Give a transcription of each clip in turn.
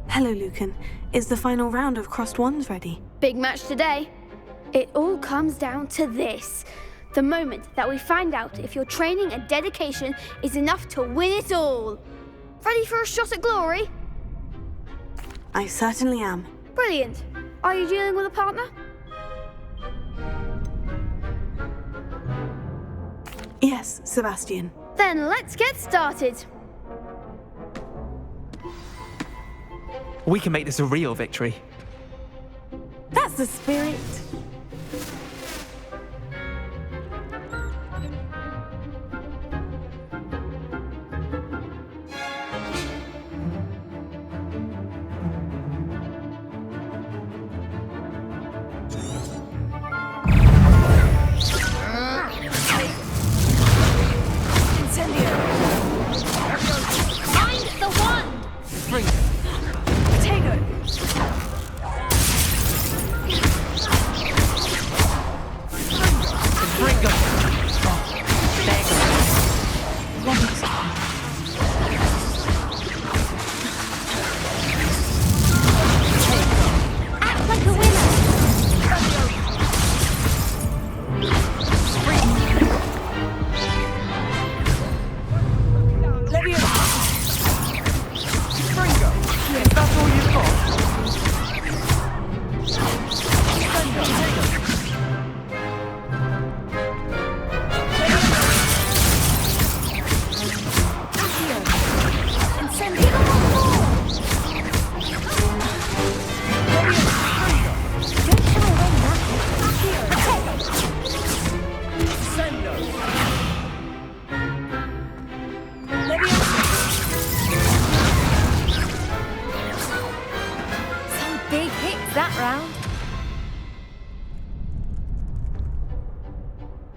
Hello, Lucan. Is the final round of crossed wands ready? Big match today. It all comes down to this. The moment that we find out if your training and dedication is enough to win it all. Ready for a shot at glory? I certainly am. Brilliant. Are you dealing with a partner? Yes, Sebastian. Then let's get started. We can make this a real victory. That's the spirit.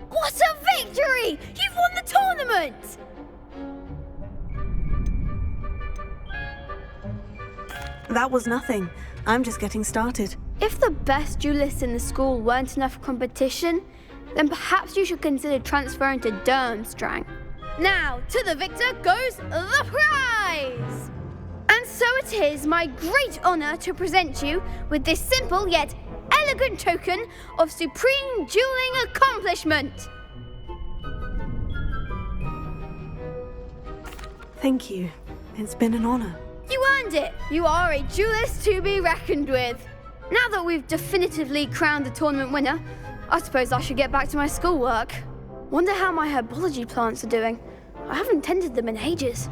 What a victory! You've won the tournament! That was nothing. I'm just getting started. If the best duelists in the school weren't enough competition, then perhaps you should consider transferring to Durmstrang. Now, to the victor goes the prize! And so it is my great honour to present you with this simple yet elegant token of supreme dueling accomplishment. Thank you. It's been an honour. You earned it. You are a duelist to be reckoned with. Now that we've definitively crowned the tournament winner, I suppose I should get back to my schoolwork. Wonder how my herbology plants are doing. I haven't tended them in ages.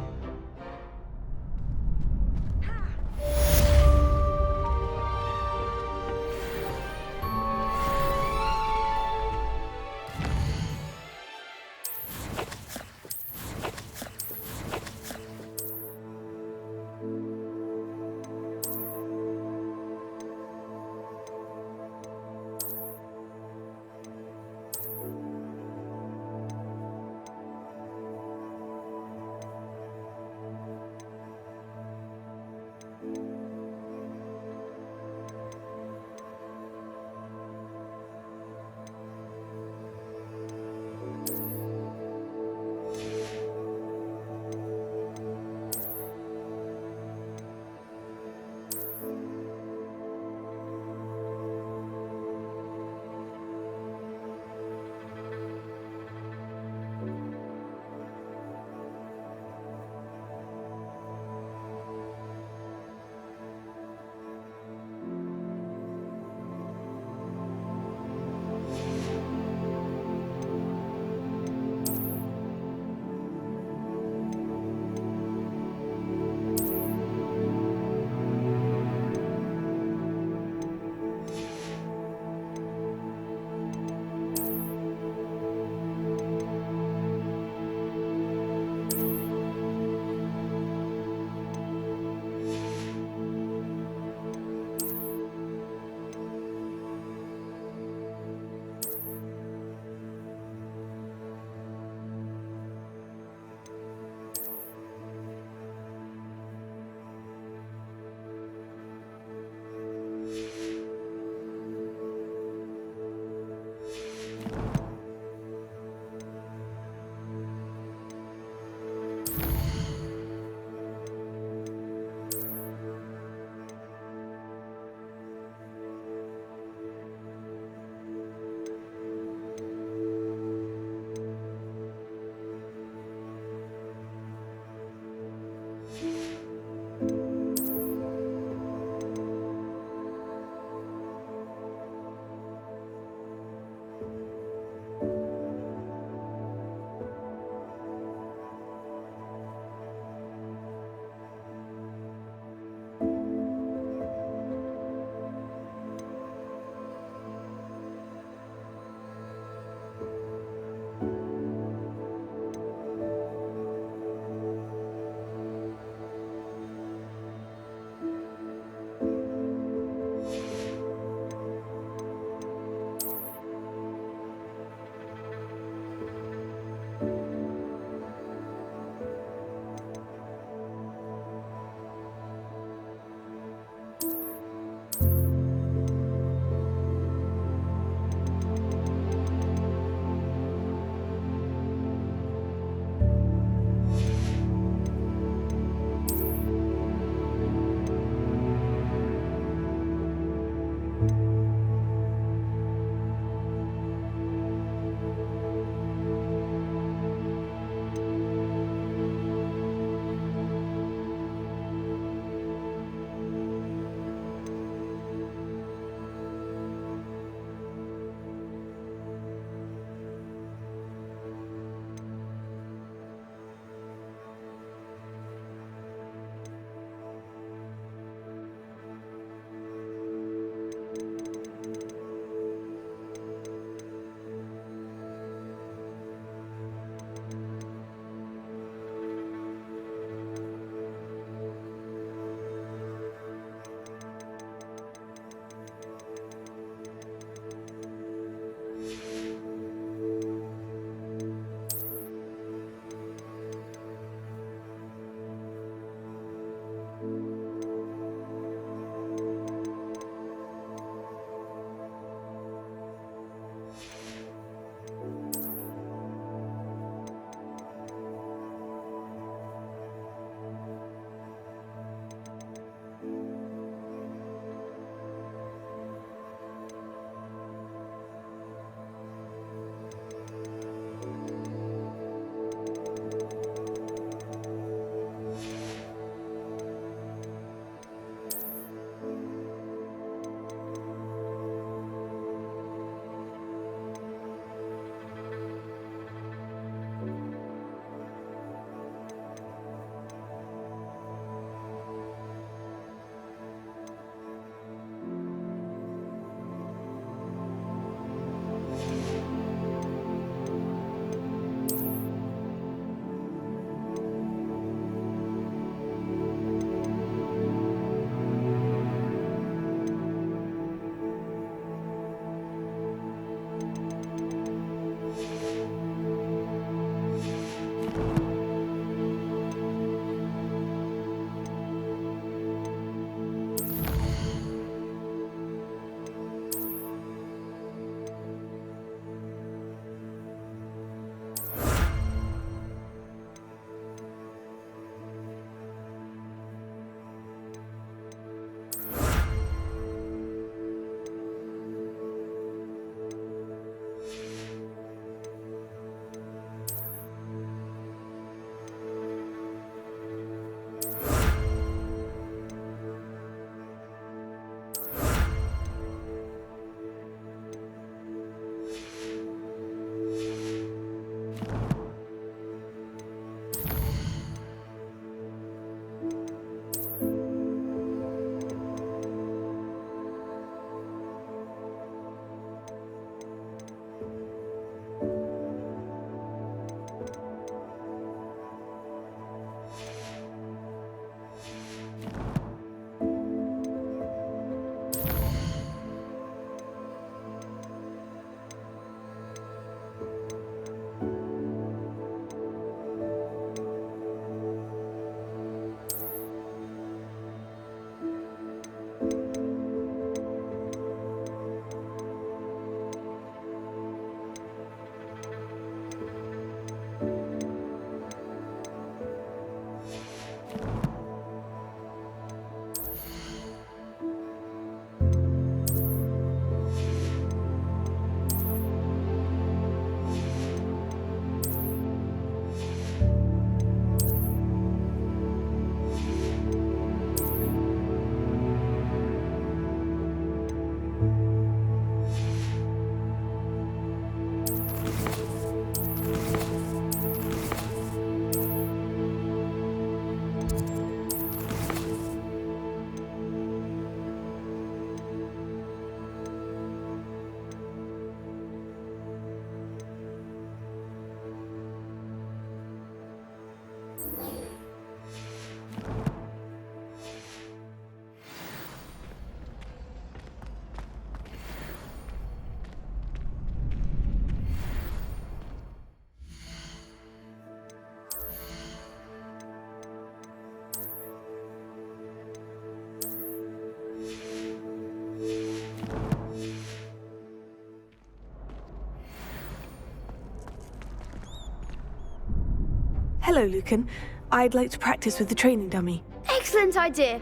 Hello, Lucan. I'd like to practice with the training dummy. Excellent idea.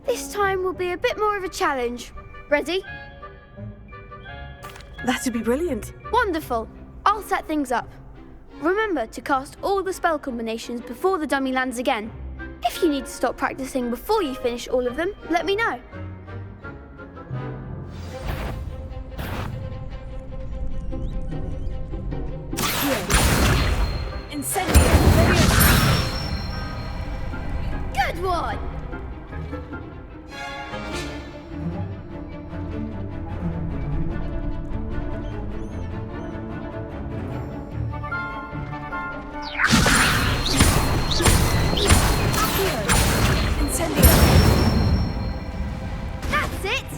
This time will be a bit more of a challenge. Ready? That'd be brilliant. Wonderful. I'll set things up. Remember to cast all the spell combinations before the dummy lands again. If you need to stop practicing before you finish all of them, let me know. Incendio! Good one! Incendio! That's it!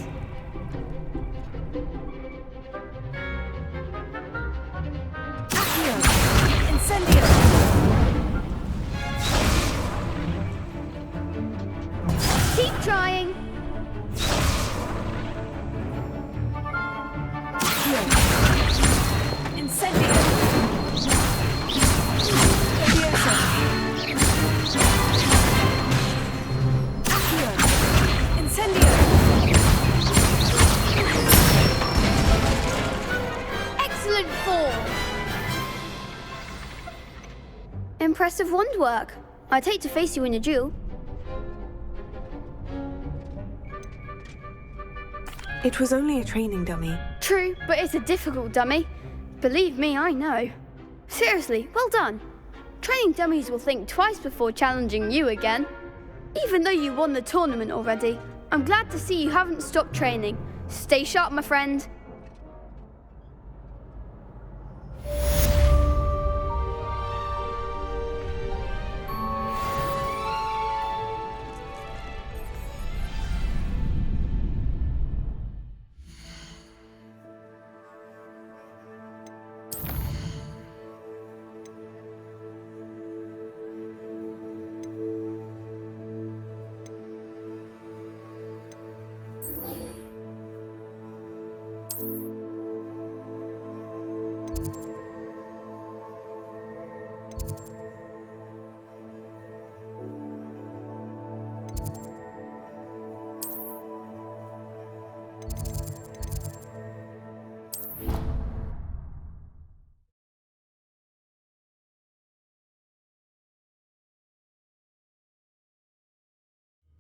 Incendio! Keep trying! Incendio! Incendio! Excellent form! Impressive wand work. I'd hate to face you in a duel. It was only a training dummy. True, but it's a difficult dummy. Believe me, I know. Seriously, well done. Training dummies will think twice before challenging you again. Even though you won the tournament already, I'm glad to see you haven't stopped training. Stay sharp, my friend.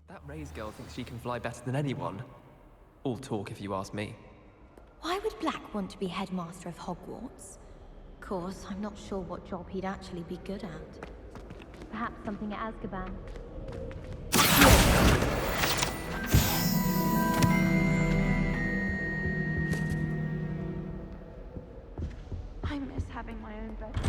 That Ray's girl thinks she can fly better than anyone. All talk, if you ask me. Why would Black want to be headmaster of Hogwarts? Of course, I'm not sure what job he'd actually be good at. Perhaps something at Azkaban. I miss having my own bed.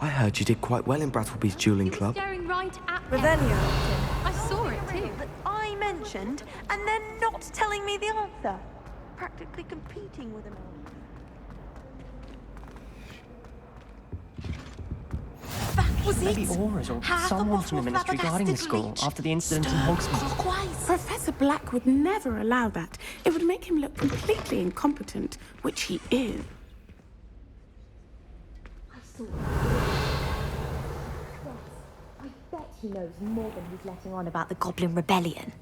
I heard you did quite well in Brattleby's dueling club. Staring right at Revelio. I saw it too. That I mentioned, and then not telling me the answer. Practically competing with him. Maybe Aura's or someone from the Ministry guarding the school after the incident in Hogsmeade. Professor Black would never allow that. It would make him look completely incompetent, which he is. I saw it. Yes, I bet he knows more than he's letting on about the Goblin Rebellion.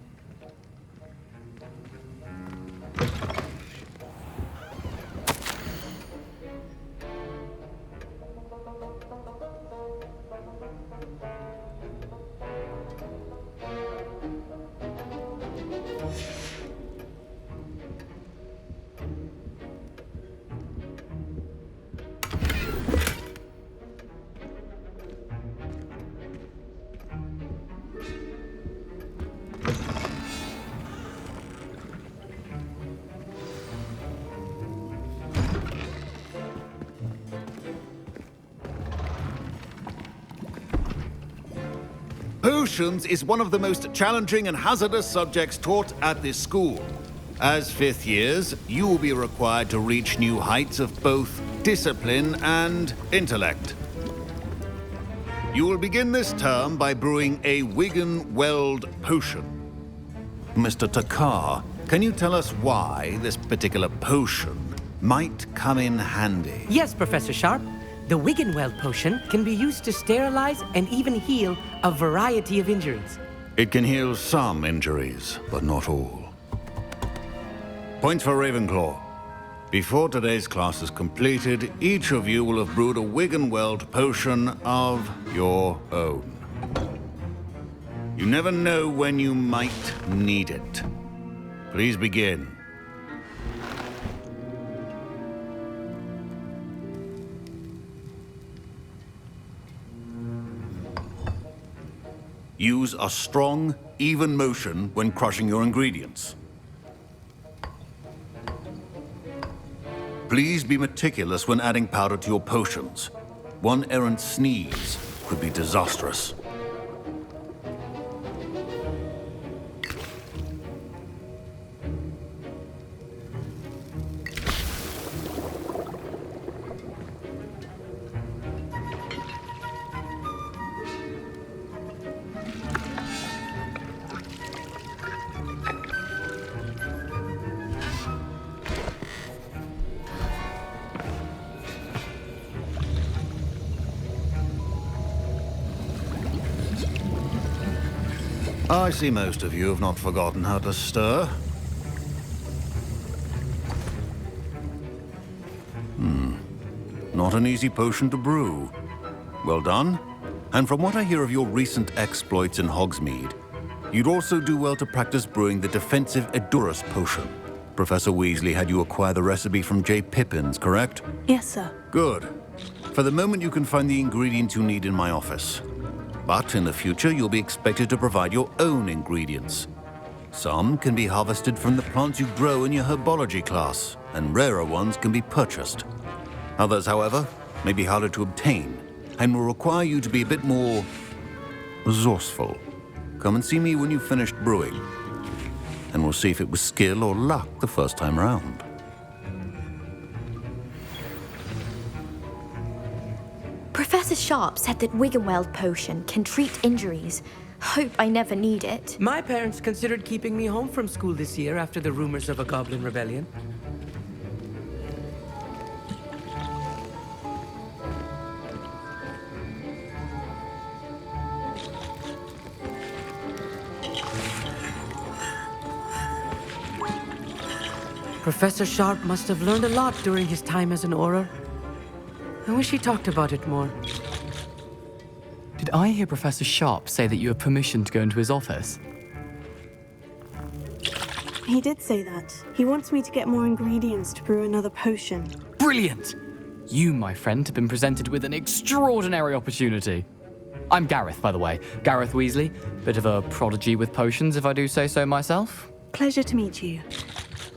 Potions is one of the most challenging and hazardous subjects taught at this school. As fifth years, you will be required to reach new heights of both discipline and intellect. You will begin this term by brewing a Wigan-Weld potion. Mr. Takar, can you tell us why this particular potion might come in handy? Yes, Professor Sharp. The Wigan-Weld potion can be used to sterilize and even heal a variety of injuries. It can heal some injuries, but not all. Points for Ravenclaw. Before today's class is completed, each of you will have brewed a Wigan-Weld potion of your own. You never know when you might need it. Please begin. Use a strong, even motion when crushing your ingredients. Please be meticulous when adding powder to your potions. One errant sneeze could be disastrous. I see most of you have not forgotten how to stir. Not an easy potion to brew. Well done. And from what I hear of your recent exploits in Hogsmeade, you'd also do well to practice brewing the defensive Edurus potion. Professor Weasley had you acquire the recipe from J. Pippins, correct? Yes, sir. Good. For the moment, you can find the ingredients you need in my office. But in the future, you'll be expected to provide your own ingredients. Some can be harvested from the plants you grow in your herbology class, and rarer ones can be purchased. Others, however, may be harder to obtain, and will require you to be a bit more resourceful. Come and see me when you've finished brewing, and we'll see if it was skill or luck the first time round. Professor Sharp said that Wigan-Weld potion can treat injuries. Hope I never need it. My parents considered keeping me home from school this year after the rumors of a goblin rebellion. Professor Sharp must have learned a lot during his time as an Auror. I wish he talked about it more. Did I hear Professor Sharp say that you have permission to go into his office? He did say that. He wants me to get more ingredients to brew another potion. Brilliant! You, my friend, have been presented with an extraordinary opportunity. I'm Gareth, by the way. Gareth Weasley. Bit of a prodigy with potions, if I do say so myself. Pleasure to meet you.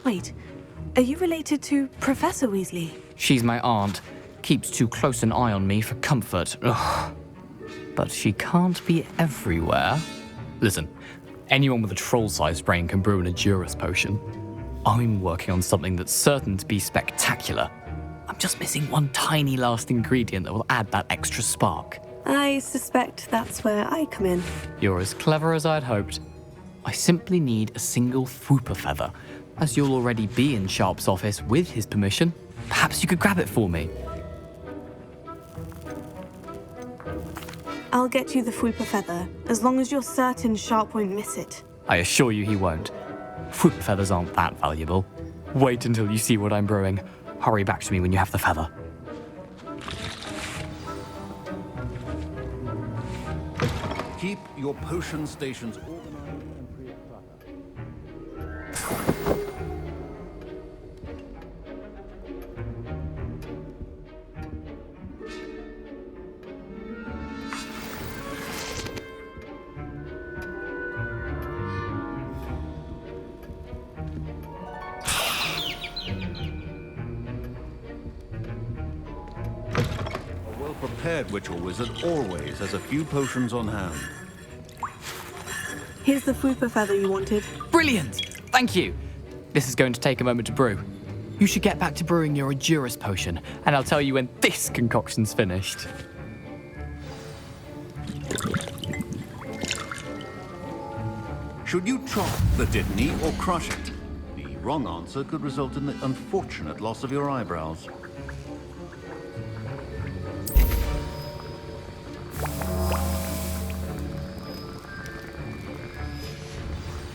Wait, are you related to Professor Weasley? She's my aunt. Keeps too close an eye on me for comfort. Ugh. But she can't be everywhere. Listen, anyone with a troll-sized brain can brew an Edurus potion. I'm working on something that's certain to be spectacular. I'm just missing one tiny last ingredient that will add that extra spark. I suspect that's where I come in. You're as clever as I'd hoped. I simply need a single Fwooper feather. As you'll already be in Sharp's office with his permission, perhaps you could grab it for me. I'll get you the Fwooper feather, as long as you're certain Sharp won't miss it. I assure you he won't. Fwooper feathers aren't that valuable. Wait until you see what I'm brewing. Hurry back to me when you have the feather. Keep your potion stations organized and free of clutter. Prepared witch or wizard always has a few potions on hand. Here's the Fwooper feather you wanted. Brilliant! Thank you. this is going to take a moment to brew. You should get back to brewing your Edurus potion, and I'll tell you when this concoction's finished. Should you chop the Dittany or crush it? The wrong answer could result in the unfortunate loss of your eyebrows.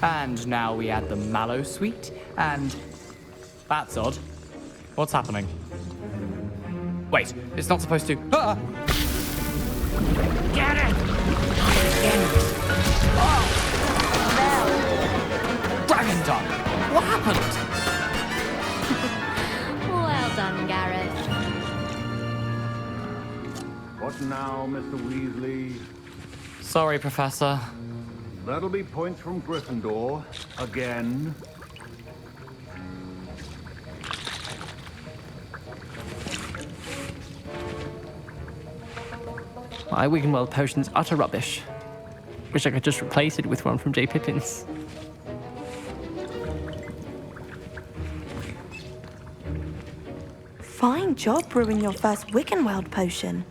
And now we add the mallow sweet, and... That's odd. What's happening? Wait, it's not supposed to... Ah! Get it! Oh! Dragon Dog! What happened? Well done, Gareth. What now, Mr. Weasley? Sorry, Professor. That'll be points from Gryffindor. Again. My Wiggenweld potion's utter rubbish. Wish I could just replace it with one from J. Pippin's. Fine job brewing your first Wiggenweld potion.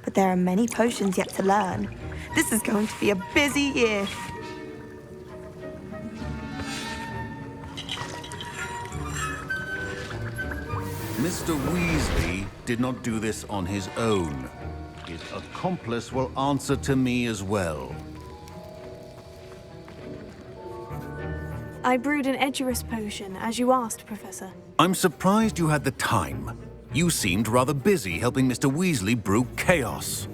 But there are many potions yet to learn. This is going to be a busy year. Mr. Weasley did not do this on his own. His accomplice will answer to me as well. I brewed an Edurus potion, as you asked, Professor. I'm surprised you had the time. You seemed rather busy helping Mr. Weasley brew chaos.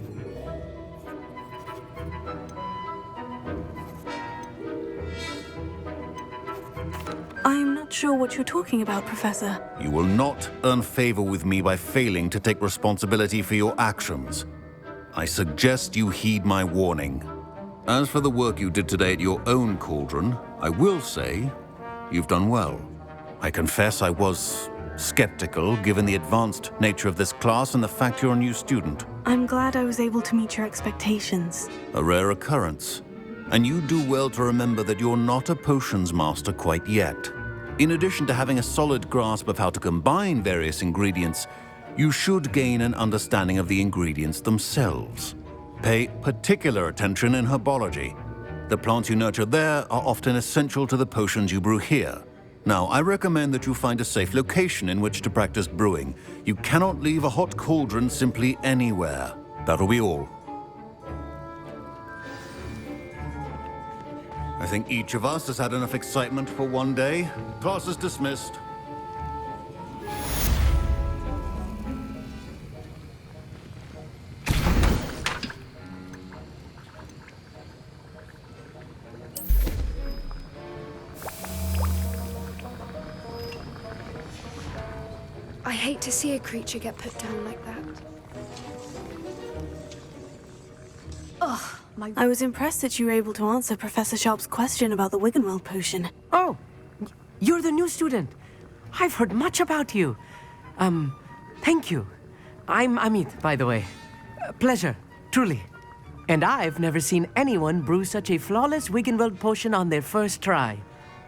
I'm not sure what you're talking about, Professor. You will not earn favor with me by failing to take responsibility for your actions. I suggest you heed my warning. As for the work you did today at your own cauldron, I will say you've done well. I confess I was skeptical given the advanced nature of this class and the fact you're a new student. I'm glad I was able to meet your expectations. A rare occurrence. And you do well to remember that you're not a potions master quite yet. In addition to having a solid grasp of how to combine various ingredients, you should gain an understanding of the ingredients themselves. Pay particular attention in herbology. The plants you nurture there are often essential to the potions you brew here. Now, I recommend that you find a safe location in which to practice brewing. You cannot leave a hot cauldron simply anywhere. That'll be all. I think each of us has had enough excitement for one day. Class is dismissed. I hate to see a creature get put down like that. Ugh, I was impressed that you were able to answer Professor Sharp's question about the Wiggenweld potion. Oh, you're the new student. I've heard much about you. Thank you. I'm Amit, by the way. Pleasure, truly. And I've never seen anyone brew such a flawless Wiggenweld potion on their first try.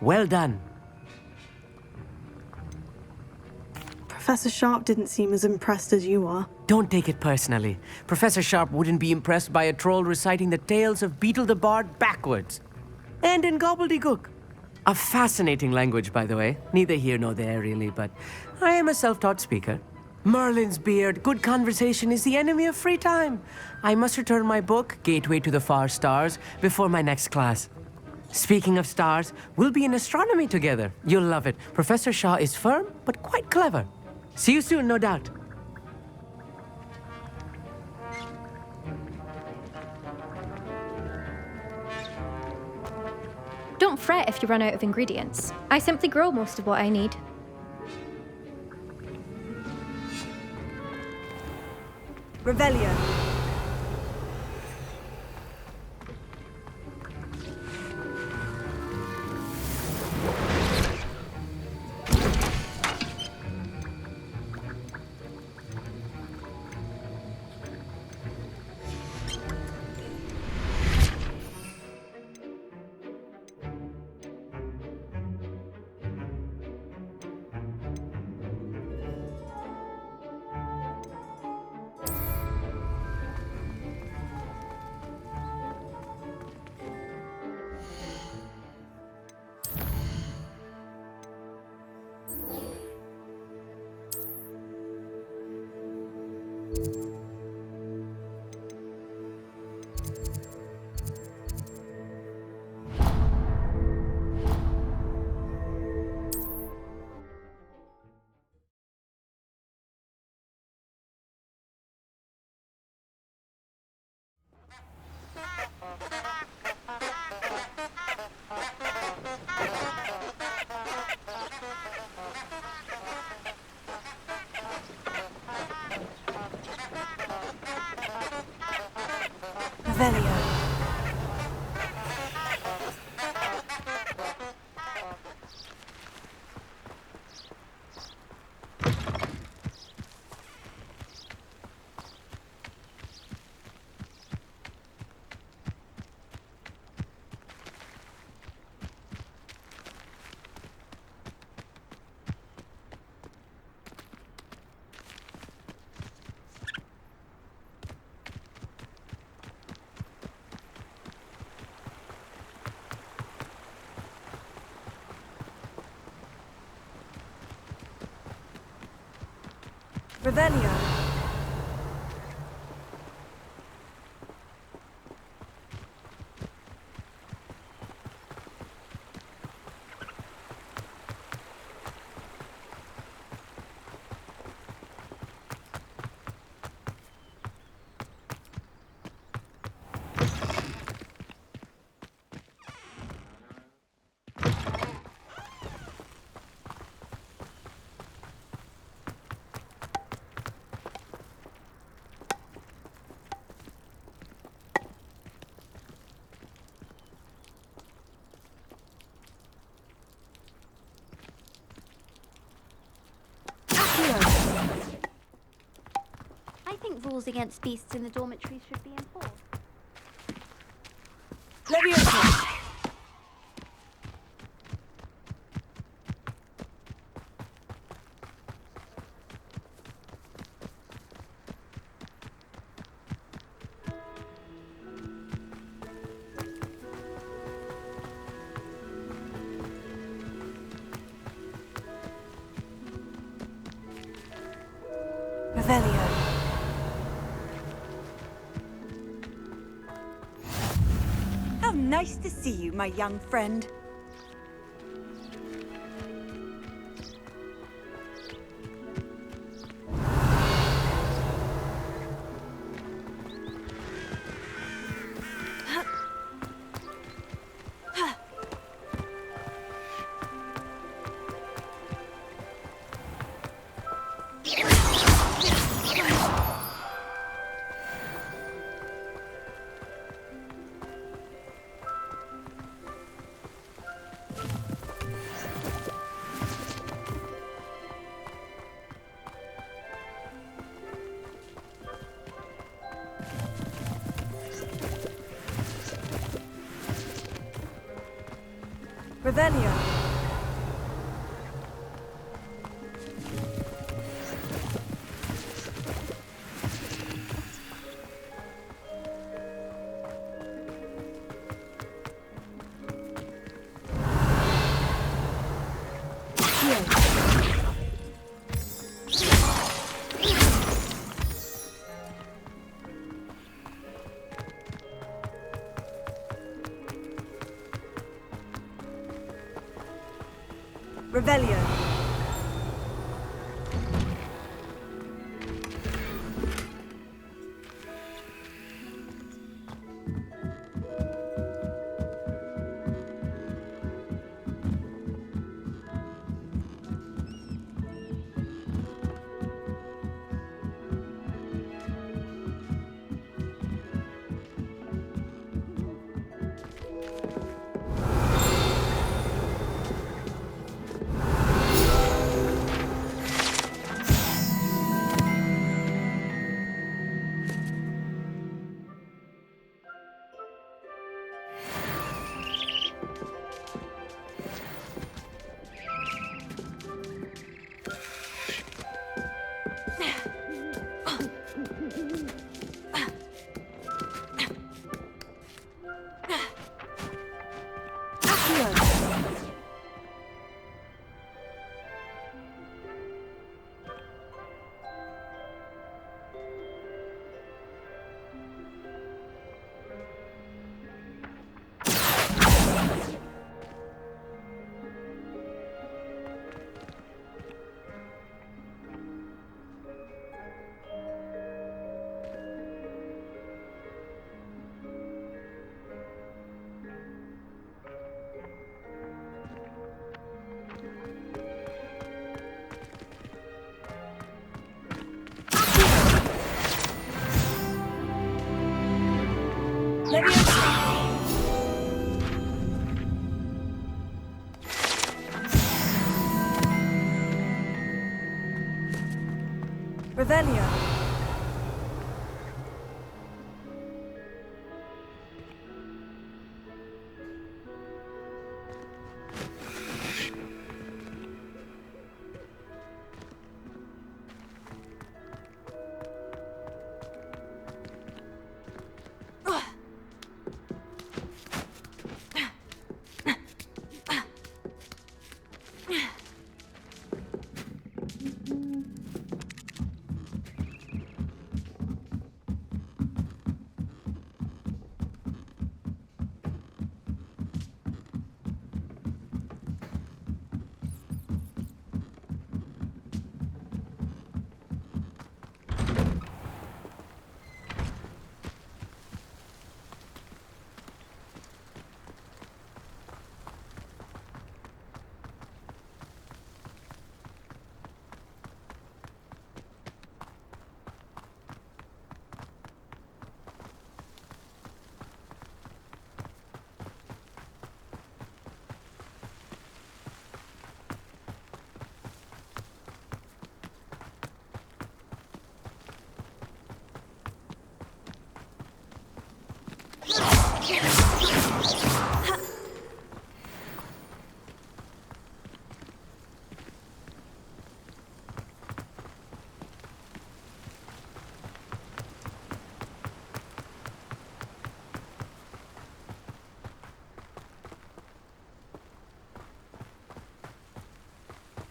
Well done. Professor Sharp didn't seem as impressed as you are. Don't take it personally. Professor Sharp wouldn't be impressed by a troll reciting the tales of Beetle the Bard backwards. And in gobbledygook. A fascinating language, by the way. Neither here nor there, really, but I am a self-taught speaker. Merlin's beard, good conversation is the enemy of free time. I must return my book, Gateway to the Far Stars, before my next class. Speaking of stars, we'll be in astronomy together. You'll love it. Professor Shah is firm, but quite clever. See you soon, no doubt. Don't fret if you run out of ingredients. I simply grow most of what I need. Revelio. Revelio. Revelio. I think rules against beasts in the dormitories should be enforced. Leviosa. Revelio. How nice to see you, my young friend. Revelio. Revelio. Revelio.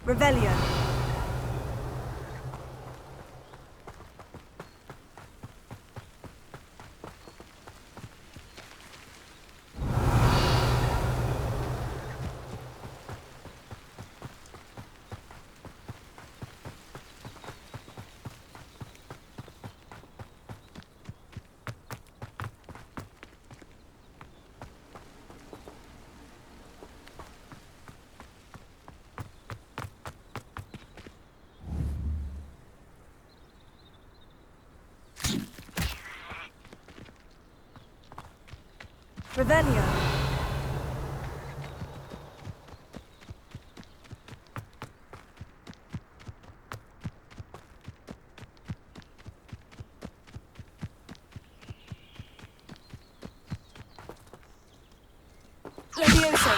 Revelio. Revelio. Levioso.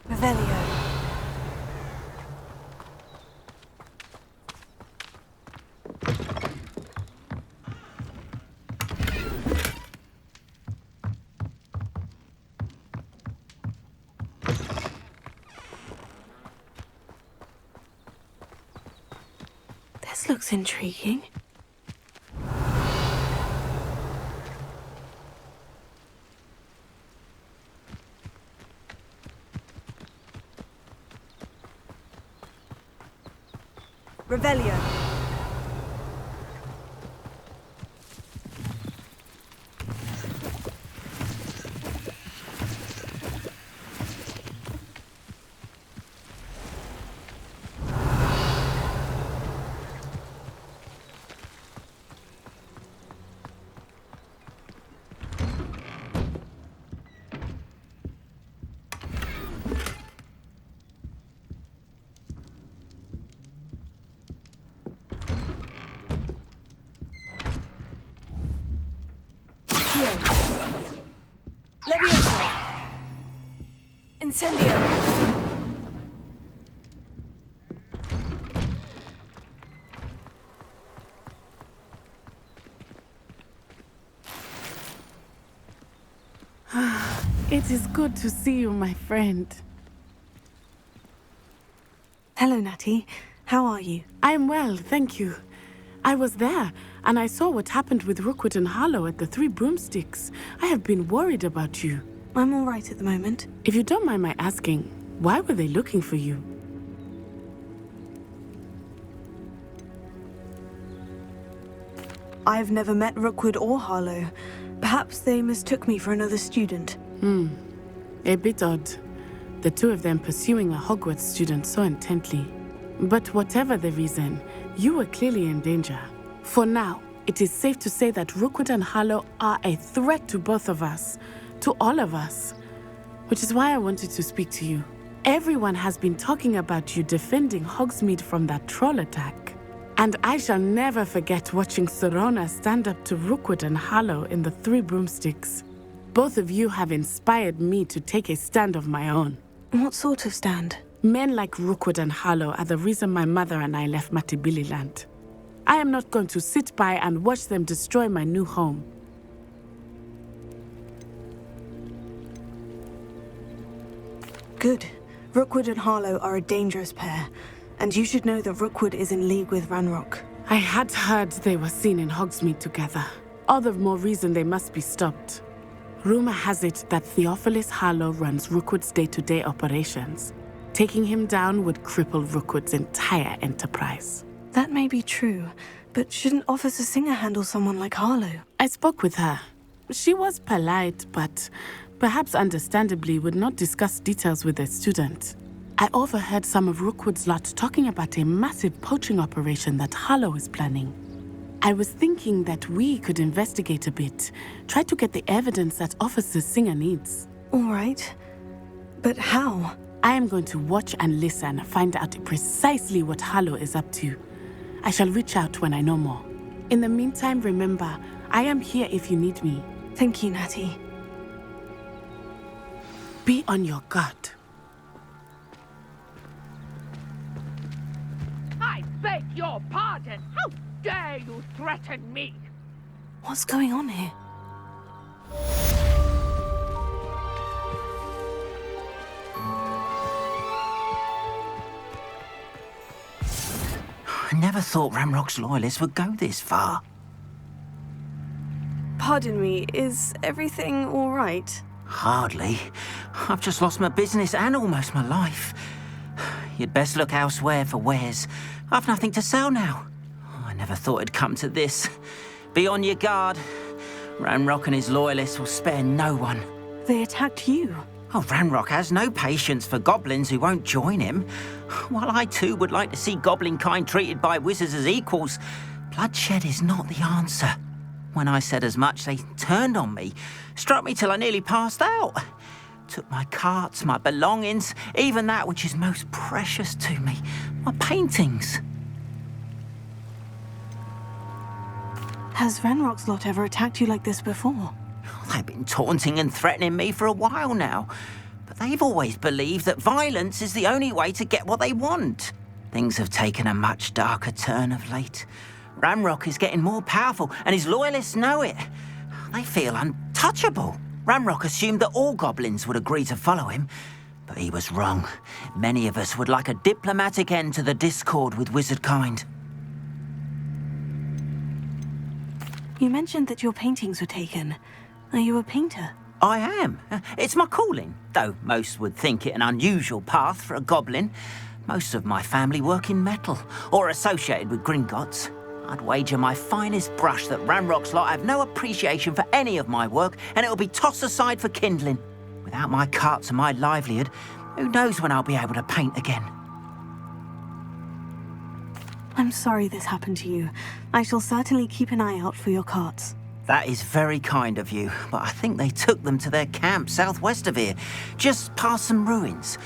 Revelio. This looks intriguing. Revelio. Levioso. Incendio. It is good to see you, my friend. Hello, Natty. How are you? I'm well, thank you. I was there, and I saw what happened with Rookwood and Harlow at the Three Broomsticks. I have been worried about you. I'm all right at the moment. If you don't mind my asking, why were they looking for you? I've never met Rookwood or Harlow. Perhaps they mistook me for another student. A bit odd. The two of them pursuing a Hogwarts student so intently. But whatever the reason, you were clearly in danger. For now, it is safe to say that Rookwood and Harlow are a threat to both of us. to all of us, which is why I wanted to speak to you. Everyone has been talking about you defending Hogsmeade from that troll attack. And I shall never forget watching Serona stand up to Rookwood and Harlow in the Three Broomsticks. Both of you have inspired me to take a stand of my own. What sort of stand? Men like Rookwood and Harlow are the reason my mother and I left Matabeleland. I am not going to sit by and watch them destroy my new home. Good. Rookwood and Harlow are a dangerous pair, and you should know that Rookwood is in league with Ranrock. I had heard they were seen in Hogsmeade together. All the more reason they must be stopped. Rumor has it that Theophilus Harlow runs Rookwood's day-to-day operations. Taking him down would cripple Rookwood's entire enterprise. That may be true, but shouldn't Officer Singer handle someone like Harlow? I spoke with her. She was polite, but perhaps understandably would not discuss details with a student. I overheard some of Rookwood's lot talking about a massive poaching operation that Harlow is planning. I was thinking that we could investigate a bit, try to get the evidence that Officer Singer needs. All right. But how? I am going to watch and listen, find out precisely what Harlow is up to. I shall reach out when I know more. In the meantime, remember, I am here if you need me. Thank you, Natty. Be on your guard. I beg your pardon. How dare you threaten me? What's going on here? I never thought Ranrock's loyalists would go this far. Pardon me, is everything all right? Hardly. I've just lost my business and almost my life. You'd best look elsewhere for wares. I've nothing to sell now. I never thought it'd come to this. Be on your guard. Ranrock and his loyalists will spare no one. They attacked you. Oh, Ranrock has no patience for goblins who won't join him. While I too would like to see goblin kind treated by wizards as equals, bloodshed is not the answer. When I said as much, they turned on me, struck me till I nearly passed out. Took my carts, my belongings, even that which is most precious to me, my paintings. Has Ranrock's lot ever attacked you like this before? They've been taunting and threatening me for a while now, but they've always believed that violence is the only way to get what they want. Things have taken a much darker turn of late. Ranrock is getting more powerful, and his loyalists know it. They feel untouchable. Ranrock assumed that all goblins would agree to follow him, but he was wrong. Many of us would like a diplomatic end to the discord with wizard kind. You mentioned that your paintings were taken. Are you a painter? I am. It's my calling, though most would think it an unusual path for a goblin. Most of my family work in metal, or associated with Gringotts. I'd wager my finest brush that Ranrock's lot have no appreciation for any of my work, and it'll be tossed aside for kindling. Without my carts and my livelihood, who knows when I'll be able to paint again? I'm sorry this happened to you. I shall certainly keep an eye out for your carts. That is very kind of you, but I think they took them to their camp southwest of here, just past some ruins.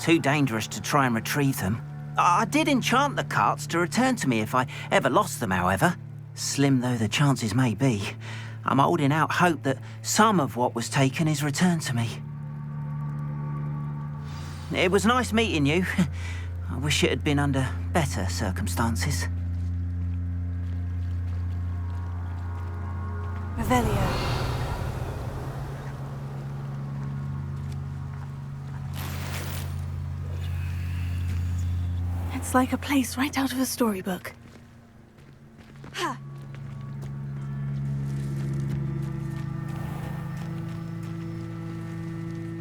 Too dangerous to try and retrieve them. I did enchant the carts to return to me if I ever lost them, however. Slim though the chances may be, I'm holding out hope that some of what was taken is returned to me. It was nice meeting you. I wish it had been under better circumstances. Revelio. It's like a place right out of a storybook. Ha!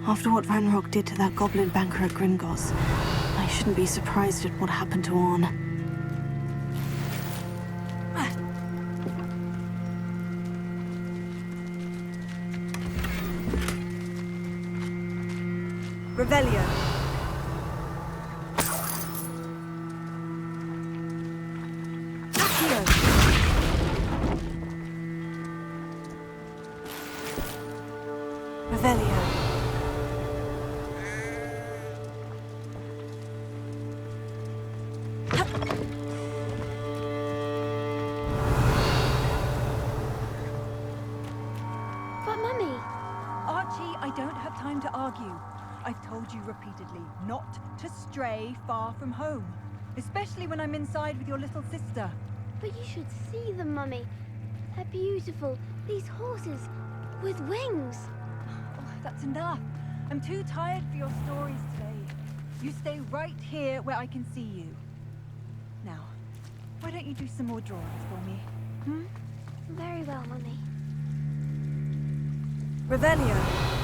After what Ranrock did to that goblin banker at Gringotts, I shouldn't be surprised at what happened to Orn. Revelio. argue. I've told you repeatedly not to stray far from home, especially when I'm inside with your little sister. But you should see them, Mummy. They're beautiful. These horses with wings. Oh, that's enough. I'm too tired for your stories today. You stay right here where I can see you. Now, why don't you do some more drawings for me? Very well, Mummy. Revelio.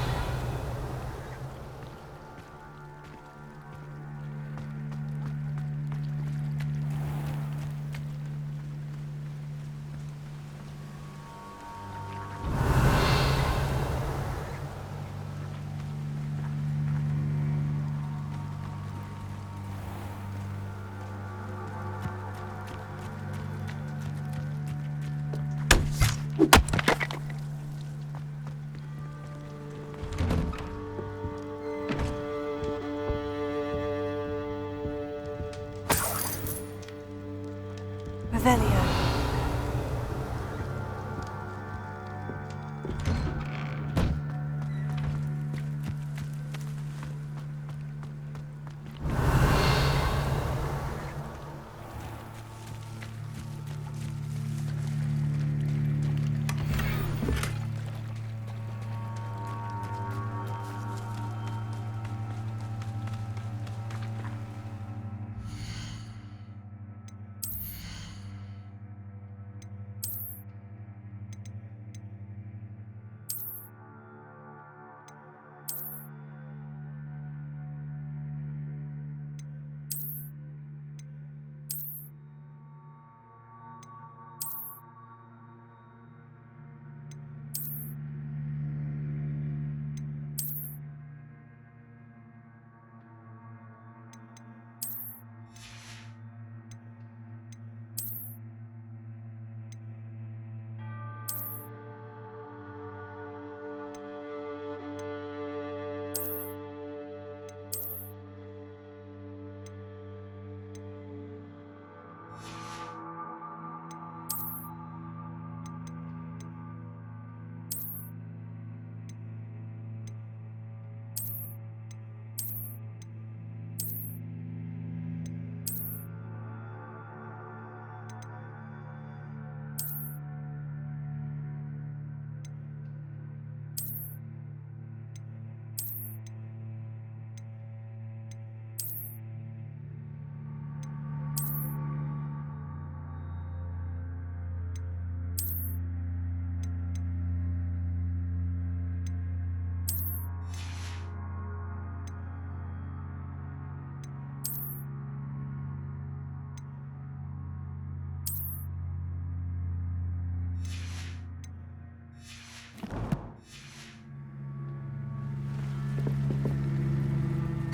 Revelio.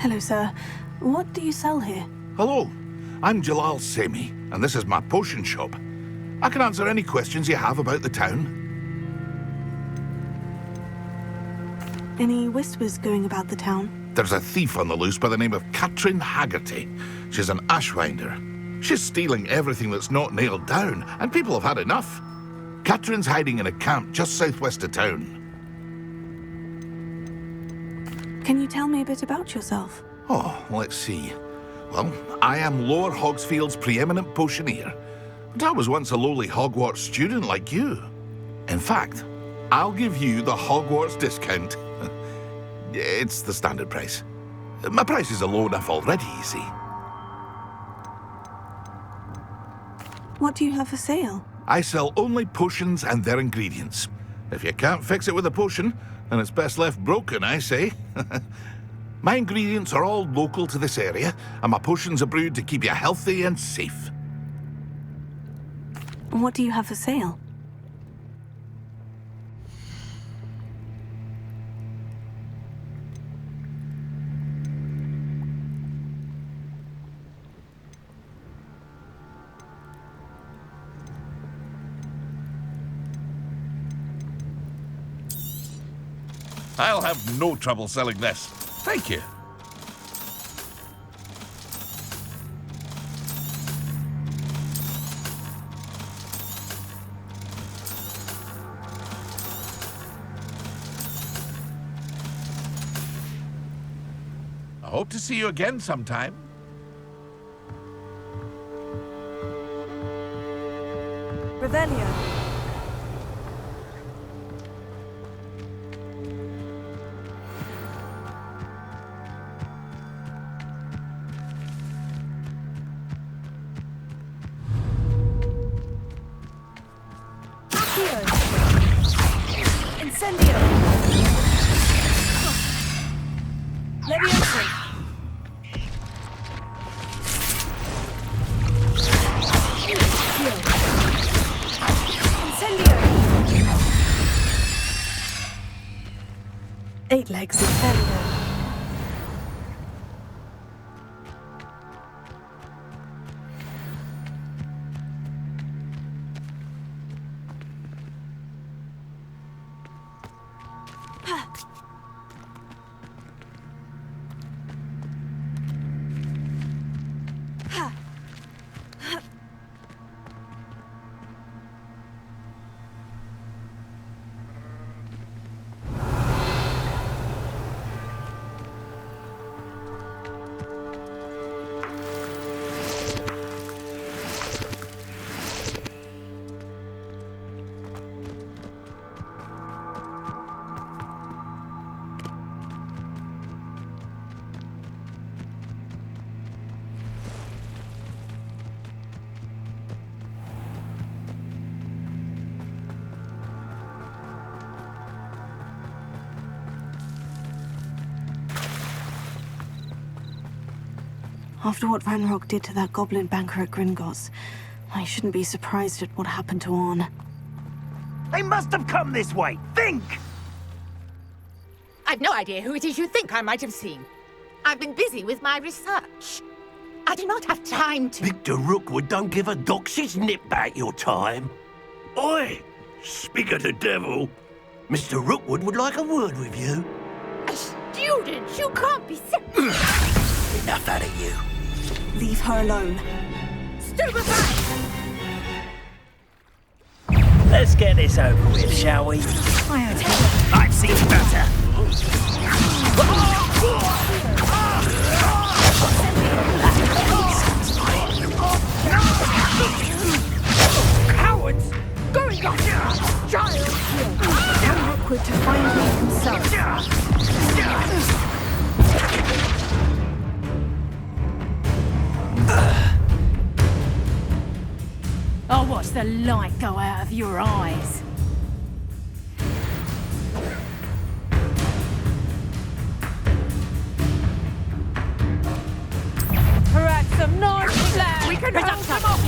Hello, sir. What do you sell here? Hello, I'm Jalal Semi, and this is my potion shop. I can answer any questions you have about the town. Any whispers going about the town? There's a thief on the loose by the name of Katrin Haggerty. She's an ashwinder. She's stealing everything that's not nailed down, and people have had enough. Katrin's hiding in a camp just southwest of town. Can you tell me a bit about yourself? Oh, let's see. Well, I am Lower Hogsfield's preeminent potioneer, but I was once a lowly Hogwarts student like you. In fact, I'll give you the Hogwarts discount. It's the standard price. My prices are low enough already, you see. What do you have for sale? I sell only potions and their ingredients. If you can't fix it with a potion, then it's best left broken, I say. My ingredients are all local to this area, and my potions are brewed to keep you healthy and safe. What do you have for sale? I'll have no trouble selling this. Thank you. I hope to see you again sometime. Revelio. Incendio. Leviosa. Incendio. 8 legs incendio. After what Ranrock did to that goblin banker at Gringotts, I shouldn't be surprised at what happened to Orn. They must have come this way! Think! I've no idea who it is you think I might have seen. I've been busy with my research. I do not have time to... Victor Rookwood don't give a doxy's nip back your time. Oi! Speak of the devil. Mr. Rookwood would like a word with you. A student? You can't be serious. Enough out of you. Leave her alone. Stupefy! Let's get this over with, shall we? I've seen better. Cowards! Going on! Child! Tell Rookwood to find me himself. I'll watch the light go out of your eyes. Perhaps some nice flag. We can hold them off.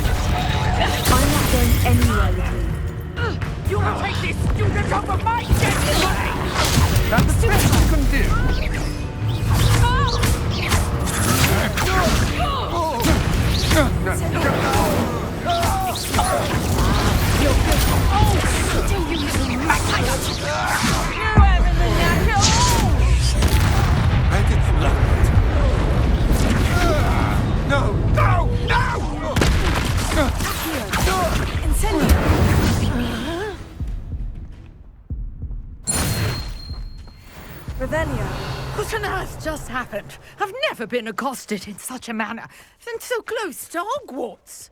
I'm not going anywhere with you. You will take this student over my dead way! That's the best you can do. What on earth just happened? I've never been accosted in such a manner, and so close to Hogwarts.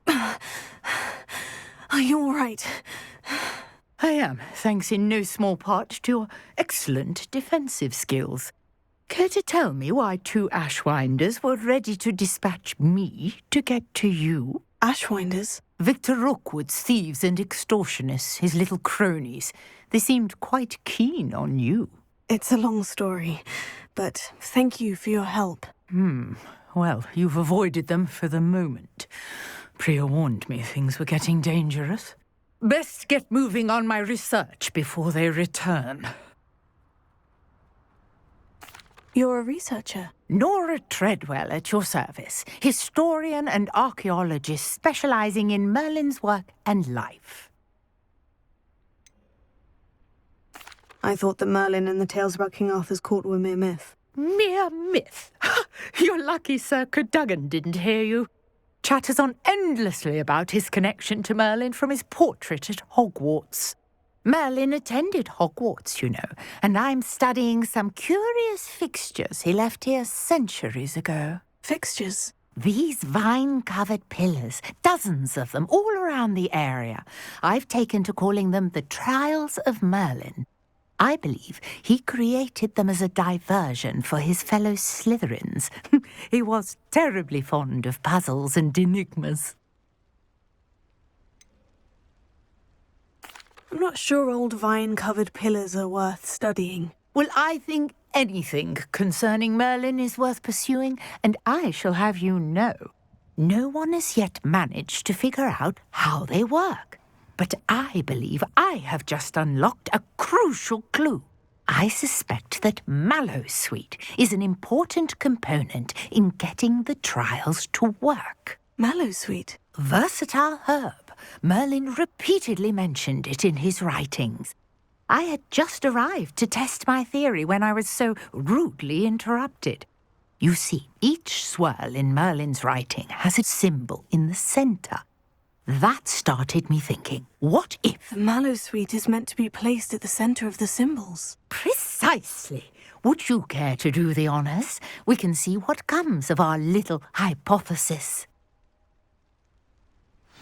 Are you all right? I am, thanks in no small part to your excellent defensive skills. Care to tell me why 2 Ashwinders were ready to dispatch me to get to you? Ashwinders? Victor Rookwood's thieves and extortionists, his little cronies. They seemed quite keen on you. It's a long story, but thank you for your help. Well, you've avoided them for the moment. Priya warned me things were getting dangerous. Best get moving on my research before they return. You're a researcher? Nora Treadwell at your service, historian and archaeologist specializing in Merlin's work and life. I thought that Merlin and the tales about King Arthur's court were mere myth. Mere myth? You're lucky Sir Cadogan didn't hear you. chatters on endlessly about his connection to Merlin from his portrait at Hogwarts. Merlin attended Hogwarts, you know, and I'm studying some curious fixtures he left here centuries ago. Fixtures? These vine-covered pillars, dozens of them, all around the area. I've taken to calling them the Trials of Merlin. I believe he created them as a diversion for his fellow Slytherins. He was terribly fond of puzzles and enigmas. I'm not sure old vine-covered pillars are worth studying. Well, I think anything concerning Merlin is worth pursuing, and I shall have you know, no one has yet managed to figure out how they work. But I believe I have just unlocked a crucial clue. I suspect that mallowsweet is an important component in getting the trials to work. Mallowsweet? Versatile herb. Merlin repeatedly mentioned it in his writings. I had just arrived to test my theory when I was so rudely interrupted. You see, each swirl in Merlin's writing has a symbol in the centre. That started me thinking, what if... The mallowsweet is meant to be placed at the centre of the symbols. Precisely. Would you care to do the honours? We can see what comes of our little hypothesis.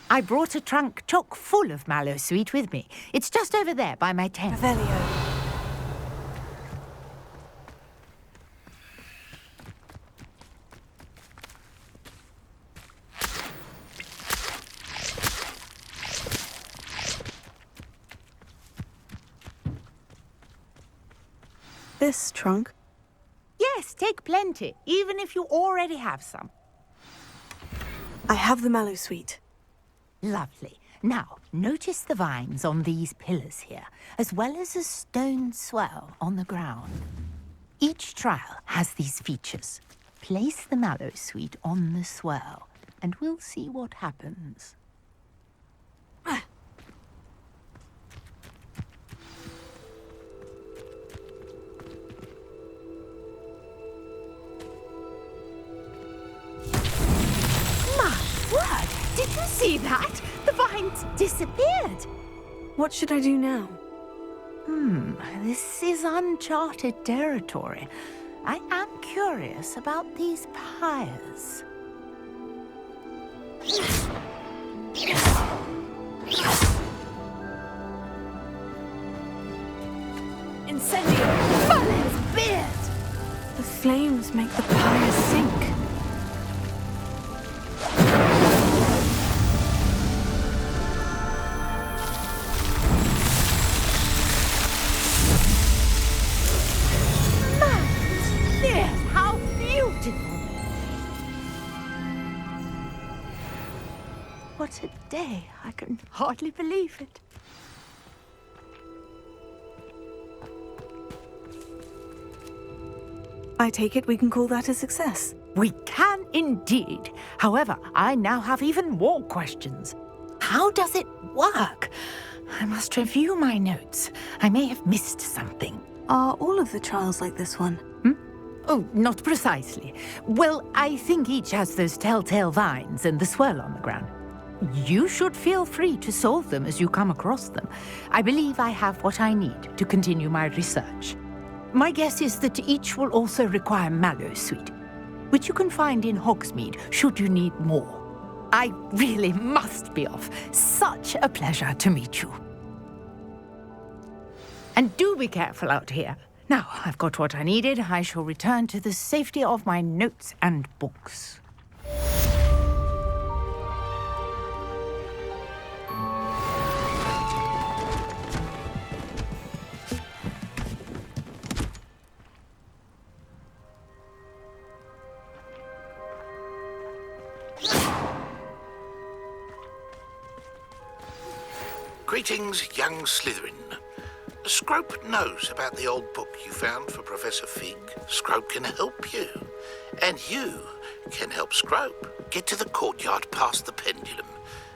I brought a trunk chock full of mallowsweet with me. It's just over there by my tent. Revelio. This trunk? Yes, take plenty, even if you already have some. I have the mallowsweet. Lovely. Now, notice the vines on these pillars here, as well as a stone swell on the ground. Each trial has these features. Place the mallowsweet on the swell, and we'll see what happens. Did you see that? The vines disappeared. What should I do now? This is uncharted territory. I am curious about these pyres. Incendio! Merlin's beard! The flames make the pyres sink. What a day. I can hardly believe it. I take it we can call that a success. We can indeed. However, I now have even more questions. How does it work? I must review my notes. I may have missed something. Are all of the trials like this one? Oh, not precisely. Well, I think each has those telltale vines and the swirl on the ground. You should feel free to solve them as you come across them. I believe I have what I need to continue my research. My guess is that each will also require mallowsweet, which you can find in Hogsmeade should you need more. I really must be off. Such a pleasure to meet you. And do be careful out here. Now, I've got what I needed. I shall return to the safety of my notes and books. Greetings, young Slytherin. Scrope knows about the old book you found for Professor Fig. Scrope can help you. And you can help Scrope. Get to the courtyard past the pendulum.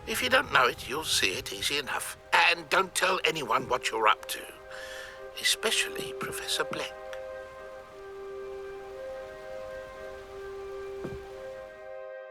If you don't know it, you'll see it easy enough. And don't tell anyone what you're up to. Especially Professor Black.